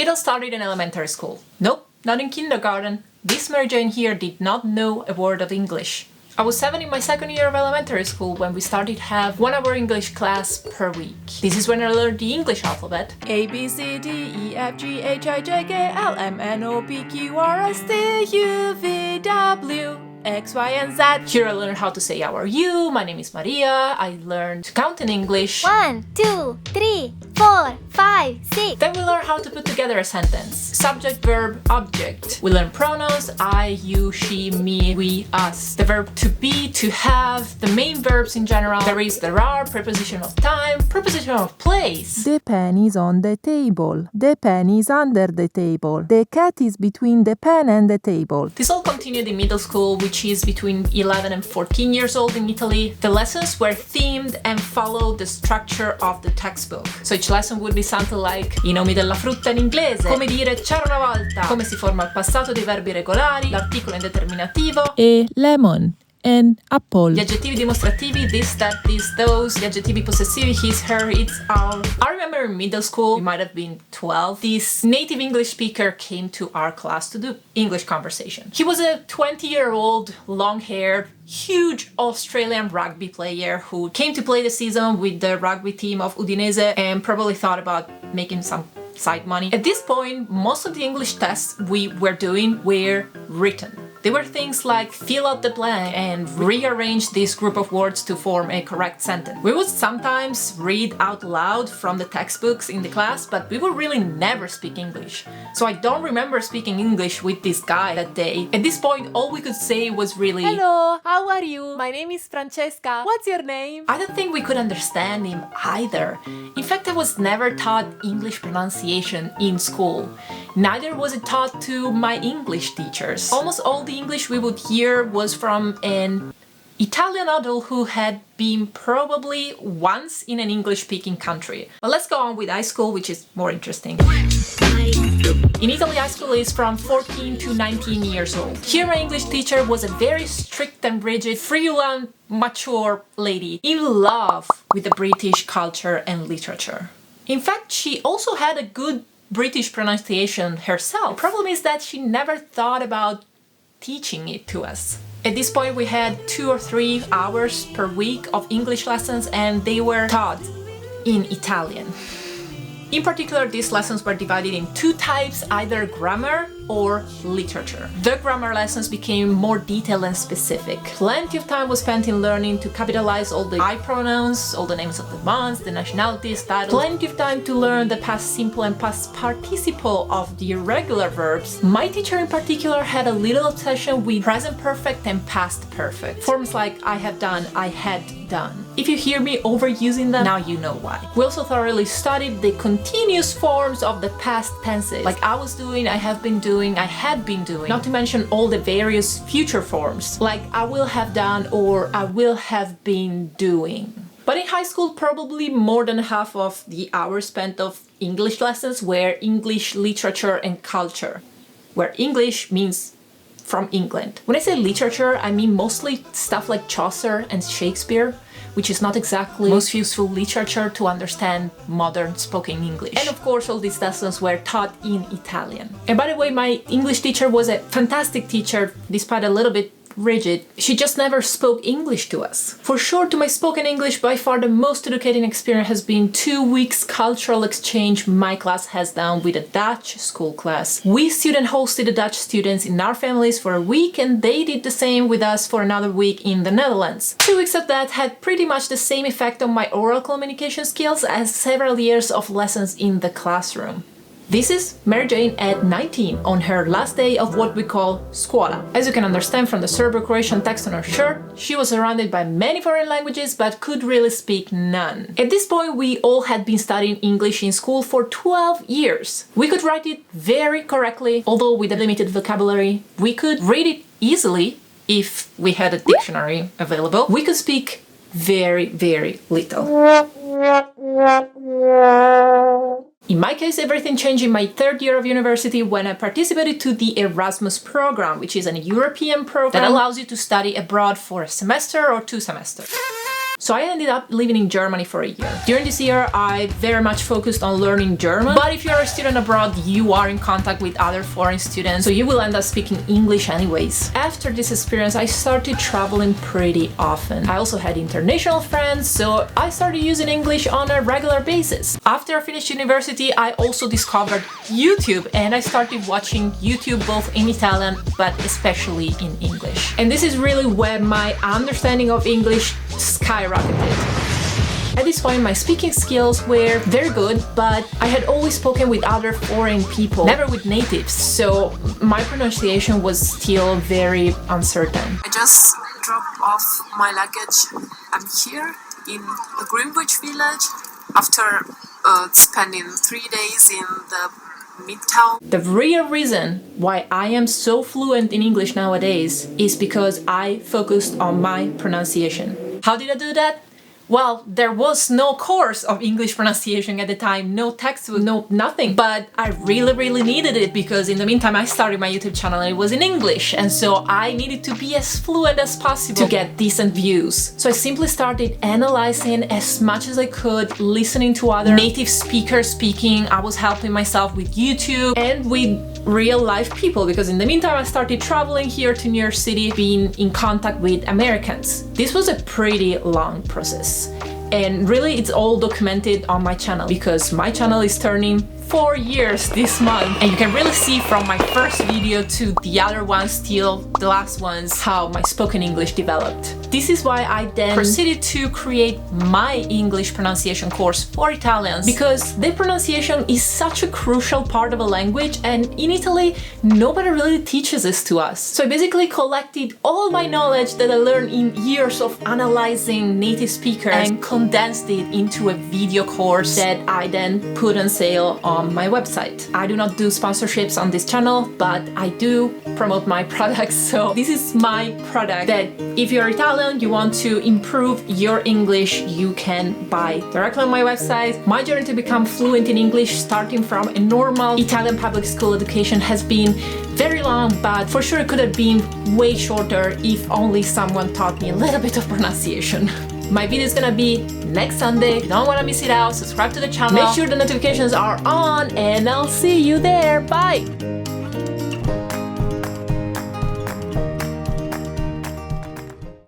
It all started in elementary school. Nope, not in kindergarten. This Mary Jane here did not know a word of English. I was 7 in my second year of elementary school when we started to have 1 hour English class per week. This is when I learned the English alphabet. A, B, C, D, E, F, G, H, I, J, K, L, M, N, O, P, Q, R, S, T, U, V, W, X, Y, and Z. Here I learned how to say how are you, my name is Maria. I learned to count in English. 1, 2, 3, 4, 5, 6. Then we learn how to put together a sentence. Subject, verb, object. We learn pronouns, I, you, she, me, we, us. The verb to be, to have, the main verbs in general. There is, there are, preposition of time, preposition of place. The pen is on the table. The pen is under the table. The cat is between the pen and the table. This all continued in middle school, which is between 11 and 14 years old in Italy. The lessons were themed and followed the structure of the textbook. So each lesson would be something like i nomi della frutta in inglese, come dire c'era una volta, come si forma il passato dei verbi regolari, l'articolo indeterminativo, A lemon and apple. gli aggettivi dimostrativi, this, that, this, those, gli aggettivi possessivi, his, her, its, our. I remember in middle school, we might have been 12, this native English speaker came to our class to do English conversation. He was a 20-year-old, long-haired, huge Australian rugby player who came to play the season with the rugby team of Udinese and probably thought about making some side money. At this point, most of the English tests we were doing were written. They were things like fill out the blank and rearrange this group of words to form a correct sentence. We would sometimes read out loud from the textbooks in the class, but we would really never speak English. So I don't remember speaking English with this guy that day. At this point, all we could say was really, Hello, how are you? My name is Francesca. What's your name? I don't think we could understand him either. In fact, I was never taught English pronunciation in school. Neither was it taught to my English teachers. Almost all the English we would hear was from an Italian adult who had been probably once in an English-speaking country. But let's go on with high school, which is more interesting. In Italy, high school is from 14 to 19 years old. Here my English teacher was a very strict and rigid, freelance, mature lady in love with the British culture and literature. In fact, she also had a good British pronunciation herself. The problem is that she never thought about teaching it to us. At this point, we had 2 or 3 hours per week of English lessons, and they were taught in Italian. In particular, these lessons were divided in 2 types, either grammar or literature. The grammar lessons became more detailed and specific. Plenty of time was spent in learning to capitalize all the I pronouns, all the names of the months, the nationalities, titles. Plenty of time to learn the past simple and past participle of the irregular verbs. My teacher in particular had a little obsession with present perfect and past perfect. Forms like I have done, I had done. If you hear me overusing them, now you know why. We also thoroughly studied the continuous forms of the past tenses, like I was doing, I have been doing, I had been doing, not to mention all the various future forms, like I will have done or I will have been doing. But in high school, probably more than half of the hours spent of English lessons were English literature and culture, where English means from England. When I say literature, I mean mostly stuff like Chaucer and Shakespeare, which is not exactly most useful literature to understand modern spoken English. And of course, all these lessons were taught in Italian. And by the way, my English teacher was a fantastic teacher, despite a little bit rigid. She just never spoke English to us. For sure, to my spoken English, by far the most educating experience has been 2 weeks cultural exchange my class has done with a Dutch school class. We student hosted the Dutch students in our families for a week, and they did the same with us for another week in the Netherlands. 2 weeks of that had pretty much the same effect on my oral communication skills as several years of lessons in the classroom. This is Mary Jane at 19 on her last day of what we call scuola. As you can understand from the Serbo-Croatian text on her shirt, she was surrounded by many foreign languages but could really speak none. At this point, we all had been studying English in school for 12 years. We could write it very correctly, although with a limited vocabulary. We could read it easily if we had a dictionary available. We could speak very, very little. In my case, everything changed in my 3rd year of university when I participated to the Erasmus program, which is an European program that allows you to study abroad for a semester or 2 semesters. So I ended up living in Germany for a year. During this year, I very much focused on learning German, but if you're a student abroad, you are in contact with other foreign students, so you will end up speaking English anyways. After this experience, I started traveling pretty often. I also had international friends, so I started using English on a regular basis. After I finished university, I also discovered YouTube, and I started watching YouTube both in Italian, but especially in English. And this is really where my understanding of English skyrocketed. At this point, my speaking skills were very good, but I had always spoken with other foreign people, never with natives, so my pronunciation was still very uncertain. I just dropped off my luggage. I'm here in the Greenwich village after spending 3 days in the Midtown. The real reason why I am so fluent in English nowadays is because I focused on my pronunciation. How did I do that? Well, there was no course of English pronunciation at the time, no textbook, no nothing. But I really needed it because in the meantime I started my YouTube channel and it was in English, and so I needed to be as fluent as possible to get decent views. So I simply started analyzing as much as I could, listening to other native speakers speaking. I was helping myself with YouTube and with real life people, because in the meantime I started traveling here to New York City, being in contact with Americans. This was a pretty long process. And really it's all documented on my channel because my channel is turning 4 years this month, and you can really see from my first video to the other ones till the last ones how my spoken English developed. This is why I then proceeded to create my English pronunciation course for Italians, because the pronunciation is such a crucial part of a language, and in Italy nobody really teaches this to us. So I basically collected all my knowledge that I learned in years of analyzing native speakers and condensed it into a video course that I then put on sale on my website. I do not do sponsorships on this channel, but I do promote my products. So this is my product that if you're Italian, you want to improve your English, you can buy directly on my website. My journey to become fluent in English, starting from a normal Italian public school education, has been very long, but for sure it could have been way shorter if only someone taught me a little bit of pronunciation. My video is gonna be next Sunday. If you don't want to miss it out, subscribe to the channel. Make sure the notifications are on, and I'll see you there. Bye!